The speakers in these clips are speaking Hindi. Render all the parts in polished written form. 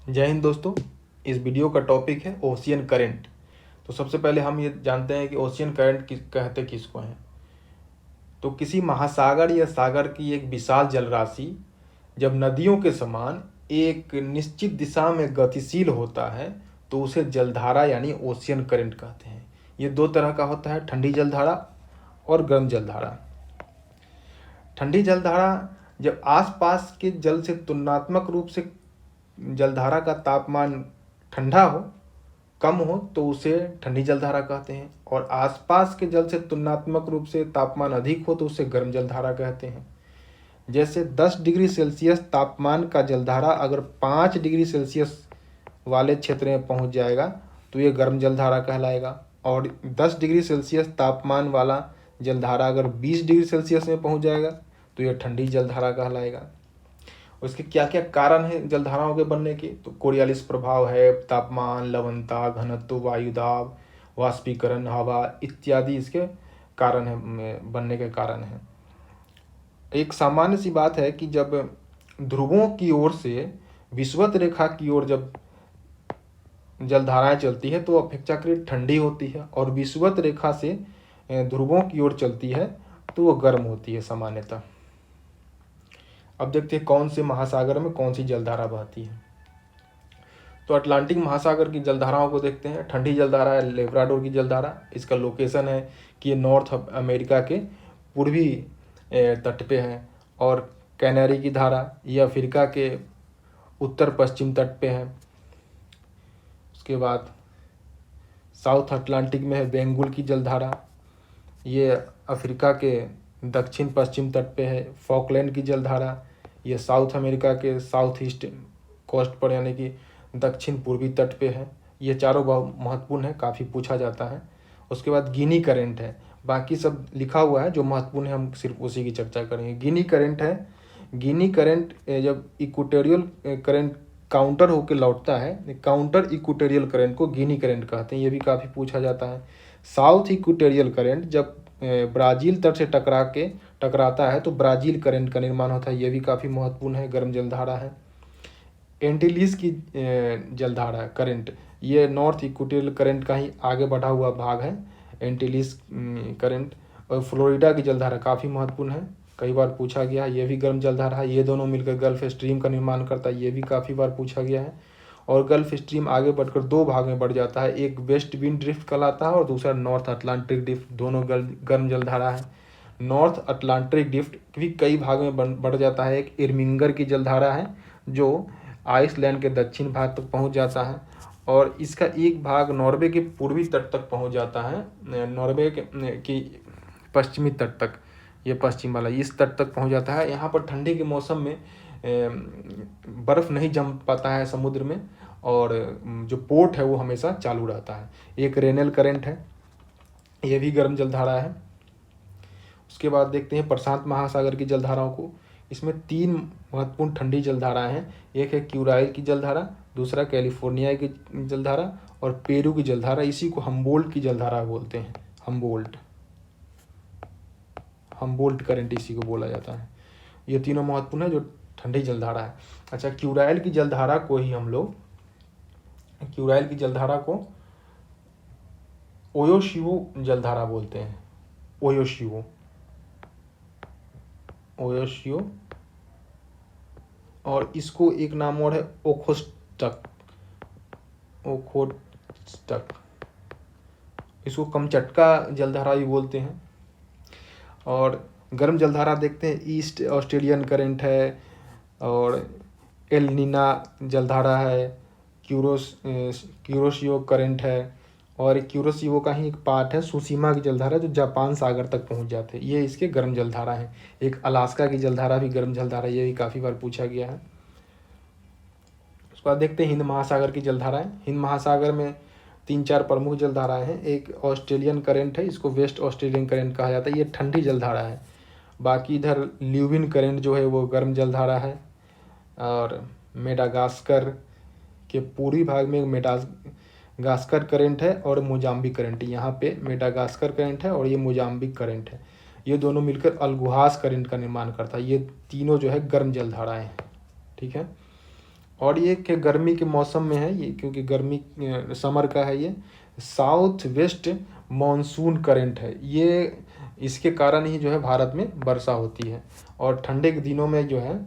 जय हिंद दोस्तों। इस वीडियो का टॉपिक है ओशियन करंट। तो सबसे पहले हम ये जानते हैं कि ओशियन करंट कहते किसको हैं। तो किसी महासागर या सागर की एक विशाल जलराशि जब नदियों के समान एक निश्चित दिशा में गतिशील होता है तो उसे जलधारा यानी ओशियन करंट कहते हैं। ये दो तरह का होता है, ठंडी जलधारा और गर्म जलधारा। ठंडी जलधारा जब आसपास के जल से तुलनात्मक रूप से जलधारा का तापमान ठंडा हो, कम हो, तो उसे ठंडी जलधारा कहते हैं। और आसपास के जल से तुलनात्मक रूप से तापमान अधिक हो तो उसे गर्म जलधारा कहते हैं। जैसे 10 डिग्री सेल्सियस तापमान का जलधारा अगर 5 डिग्री सेल्सियस वाले क्षेत्र में पहुंच जाएगा तो ये गर्म जलधारा कहलाएगा। और 10 डिग्री सेल्सियस तापमान वाला जलधारा अगर 20 डिग्री सेल्सियस में पहुंच जाएगा तो यह ठंडी जलधारा कहलाएगा। उसके क्या क्या कारण है जलधाराओं के बनने के, तो कोरियालिस प्रभाव है, तापमान, लवणता, घनत्व, वायुदाब, वाष्पीकरण, हवा इत्यादि इसके कारण है, बनने के कारण है। एक सामान्य सी बात है कि जब ध्रुवों की ओर से विषुवत रेखा की ओर जब जलधाराएं चलती है तो अपेक्षाकृत ठंडी होती है, और विषुवत रेखा से ध्रुवों की ओर चलती है तो वो गर्म होती है सामान्यतः। अब देखते हैं कौन से महासागर में कौन सी जलधारा बहती है। तो अटलांटिक महासागर की जलधाराओं को देखते हैं। ठंडी जलधारा है लेब्राडोर की जलधारा। इसका लोकेशन है कि ये नॉर्थ अमेरिका के पूर्वी तट पे है। और कैनरी की धारा ये अफ्रीका के उत्तर पश्चिम तट पे है। उसके बाद साउथ अटलांटिक में है बेंगुल की जलधारा, ये अफ्रीका के दक्षिण पश्चिम तट पे है। फॉकलैंड की जलधारा ये साउथ अमेरिका के साउथ ईस्ट कोस्ट पर यानी कि दक्षिण पूर्वी तट पे है। ये चारों बहुत महत्वपूर्ण है, काफ़ी पूछा जाता है। उसके बाद गिनी करंट है, बाकी सब लिखा हुआ है, जो महत्वपूर्ण है हम सिर्फ उसी की चर्चा करेंगे। गिनी करंट है। गिनी करंट जब इक्वेटोरियल करंट काउंटर होकर लौटता है, काउंटर इक्वेटोरियल करंट को गिनी करंट कहते हैं। ये भी काफ़ी पूछा जाता है। साउथ इक्वेटोरियल करंट जब ब्राज़ील तट से टकराता है तो ब्राज़ील करंट का निर्माण होता है। ये भी काफ़ी महत्वपूर्ण है, गर्म जलधारा है। एंटीलीज की जलधारा करंट, ये नॉर्थ इक्वेटोरियल करंट का ही आगे बढ़ा हुआ भाग है एंटीलीज करंट। और फ्लोरिडा की जलधारा काफ़ी महत्वपूर्ण है, कई बार पूछा गया, ये भी गर्म जलधारा है। ये दोनों मिलकर गल्फ स्ट्रीम का निर्माण करता है, ये भी काफ़ी बार पूछा गया है। और गल्फ स्ट्रीम आगे बढ़कर दो भाग में बढ़ जाता है, एक वेस्ट विंड ड्रिफ्ट कहलाता है और दूसरा नॉर्थ अटलांटिक ड्रिफ्ट। दोनों गर्म जलधारा है। नॉर्थ अटलांटिक ड्रिफ्ट भी कई भाग में बढ़ जाता है। एक इरमिंगर की जलधारा है जो आइसलैंड के दक्षिण भाग तक पहुंच जाता है, और इसका एक भाग नॉर्वे के पूर्वी तट तक पहुंच जाता है। नॉर्वे की पश्चिमी तट तक, ये पश्चिम वाला इस तट तक पहुंच जाता है। यहाँ पर ठंडी के मौसम में बर्फ़ नहीं जम पाता है समुद्र में, और जो पोर्ट है वो हमेशा चालू रहता है। एक रेनल करंट है, ये भी गर्म जलधारा है। उसके बाद देखते हैं प्रशांत महासागर की जलधाराओं को। इसमें 3 महत्वपूर्ण ठंडी जलधाराएं हैं। एक है क्यूराइल की जलधारा, दूसरा कैलिफोर्निया की जलधारा, और पेरू की जलधारा। इसी को हम्बोल्ट की जलधारा बोलते हैं। हम्बोल्ट करंट इसी को बोला जाता है। ये तीनों महत्वपूर्ण है जो ठंडी जलधारा है। अच्छा, क्यूराइल की जलधारा को ओयोशिवो जलधारा बोलते हैं। ओयोशिवो, और इसको एक नाम और है ओखोस्टक। इसको कमचटका जलधारा भी बोलते हैं। और गर्म जलधारा देखते हैं, ईस्ट ऑस्ट्रेलियन करंट है, और एल नीना जलधारा है, क्यूरोशियो करंट है, और क्यूरोशियो का ही एक पार्ट है सुशीमा की जलधारा जो जापान सागर तक पहुंच जाते हैं। ये इसके गर्म जलधारा है। एक अलास्का की जलधारा भी गर्म जलधारा, ये भी काफ़ी बार पूछा गया है। उसके बाद देखते हैं हिंद महासागर की जलधाराएं। हिंद महासागर में 3-4 प्रमुख जलधाराएं हैं। एक ऑस्ट्रेलियन करंट है, इसको वेस्ट ऑस्ट्रेलियन करंट कहा जाता है, ये ठंडी जलधारा है। बाकी इधर ल्यूविन करंट जो है वो गर्म जलधारा है। और मेडागास्कर के पूर्वी भाग में मेडागास्कर करंट है और मोजाम्बिक करंट। यहाँ पे मेडागास्कर करंट है और ये मोजाम्बिक करंट है। ये दोनों मिलकर अलगुहास करंट का निर्माण करता है। ये तीनों जो है गर्म जलधाराएं हैं। ठीक है। और ये कि गर्मी के मौसम में है ये, क्योंकि गर्मी समर का है ये। साउथ वेस्ट मॉनसून करंट है ये, इसके कारण ही जो है भारत में वर्षा होती है। और ठंडे के दिनों में जो है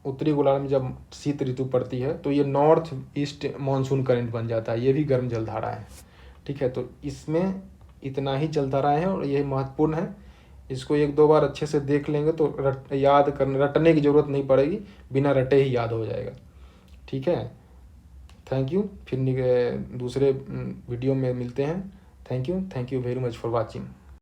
उत्तरी गोलार्ध में जब शीत ऋतु पड़ती है तो ये नॉर्थ ईस्ट मॉनसून करंट बन जाता है, ये भी गर्म जलधारा है। ठीक है, तो इसमें इतना ही जलधारा है और ये महत्वपूर्ण है। इसको एक दो बार अच्छे से देख लेंगे तो रटने की ज़रूरत नहीं पड़ेगी, बिना रटे ही याद हो जाएगा। ठीक है, थैंक यू। फिर दूसरे वीडियो में मिलते हैं। Thank you very much for watching.